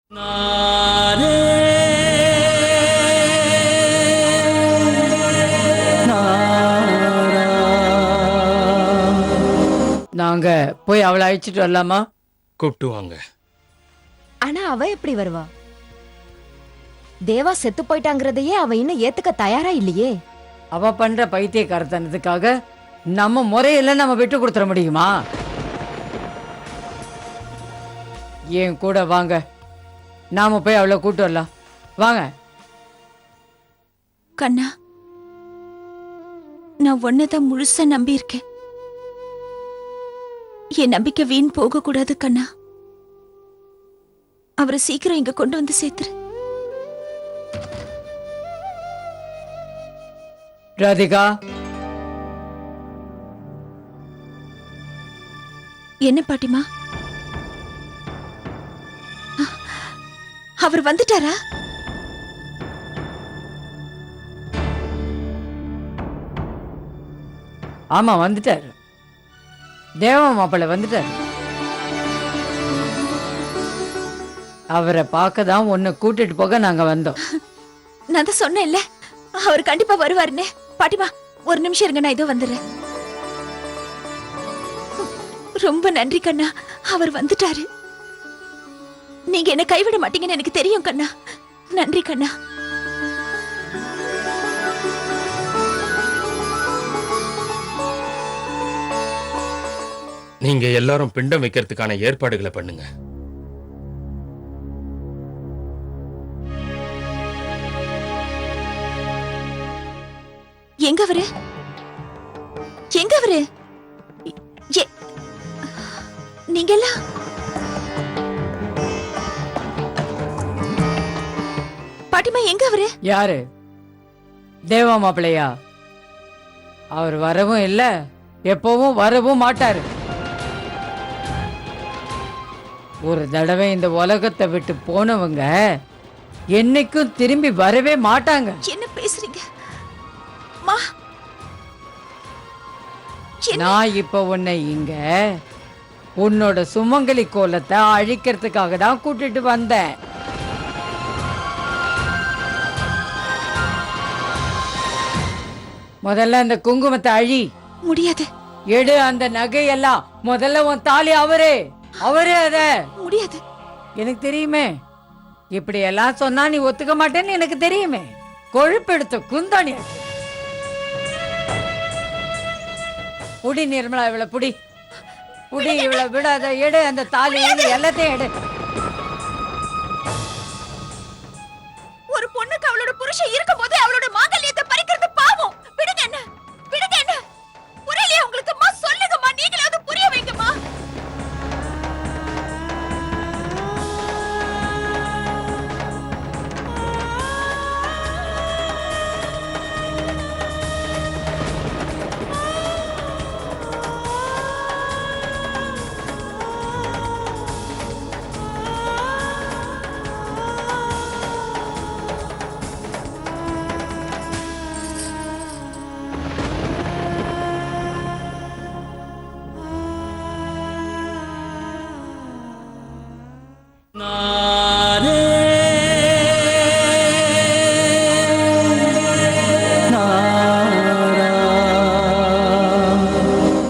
நாங்க போய் அவளை அழைச்சிட்டு வரலாமா? கூப்பிட்டு வாங்க. ஆனா அவ எப்படி வருவா? தேவா செத்து போயிட்டாங்கிறதையே அவ இன்னும் ஏத்துக்க தயாரா இல்லையே. அவ பண்ற பைத்தியக்காரத்தனத்துக்காக நம்ம முறையில நம்ம விட்டு கொடுத்துட முடியுமா? என் கூட வாங்க, நாம போய் அவளை கூட்டு வரலாம். வாங்க. கண்ணா, நான் ஒன்னதான் முழுசா நம்பி இருக்கேன். என் நம்பிக்கை வீண் போக கூடாது கண்ணா. அவரை சீக்கிரம் இங்க கொண்டு வந்து சேர்த்துரு. ராதிகா, என்ன பாட்டிமா? அவர் வந்துட்டாரா? ஆமா வந்துட்டாரு. தேவா மாப்பிள்ளை வந்துட்டாரு. அவரை பார்க்க தான் உன்னை கூட்டிட்டு போக நாங்க வந்தோம். நான் தான் சொன்னேன்ல, அவர் கண்டிப்பா வருவாருன்னு. பாட்டிமா, ஒரு நிமிஷம் இருங்க, நான் இதோ வந்துடுறேன். ரொம்ப நன்றி கண்ணா, அவர் வந்துட்டாரு. நீங்க என்ன கைவிட மாட்டீங்கன்னு எனக்கு தெரியும் கண்ணா. நன்றி கண்ணா. நீங்க எல்லாரும் பிண்டம் வைக்கிறதுக்கான ஏற்பாடுகளை பண்ணுங்க. எங்க அவரு? எங்க அவரு? நீங்க எல்லாம் பாட்டிமா, எங்க அவரு? யாரு? தேவா மாப்பிள்ளையா? அவர் வரவும் இல்ல, எப்பவும் வரவும் மாட்டாரு. ஒரு தடவை இந்த உலகத்தை விட்டு போனவங்க என்னைக்கும் திரும்பி வரவே மாட்டாங்க. என்ன பேசுறீங்க மா? நான் இப்ப உன்னை இங்க உன்னோட சுமங்கலி கோலத்தை அழிக்கிறதுக்காக தான் கூட்டிட்டு வந்தேன். முதல்ல அந்த குங்குமத்தை அழி. முடியாது. எடு அந்த நகையெல்லாம். முதல்ல உன் தாலி அவரே அத. முடியாது. எனக்கு தெரியுமே, இப்படி எல்லாம் சொன்னா நீ ஒத்துக்க மாட்டேன்னு எனக்கு தெரியுமே. கொழுப்பெடுத்த குந்தாணி. புடி நிர்மலா, இவளை புடி புடி, இவளை விடாத. எடு அந்த தாலி, எல்லாத்தையும் எடு. ஒரு பொண்ணுக்கு அவளோட புருஷன் இருக்கும் போது அவளோட மாங்கல்யத்தை பறிக்கிறது பாவம். விடுங்க என்ன, விடுங்க என்ன. புரியலையா உங்களுக்கு? சொல்லுங்கம்மா, நீங்களாவது புரிய வைங்கம்மா. நான்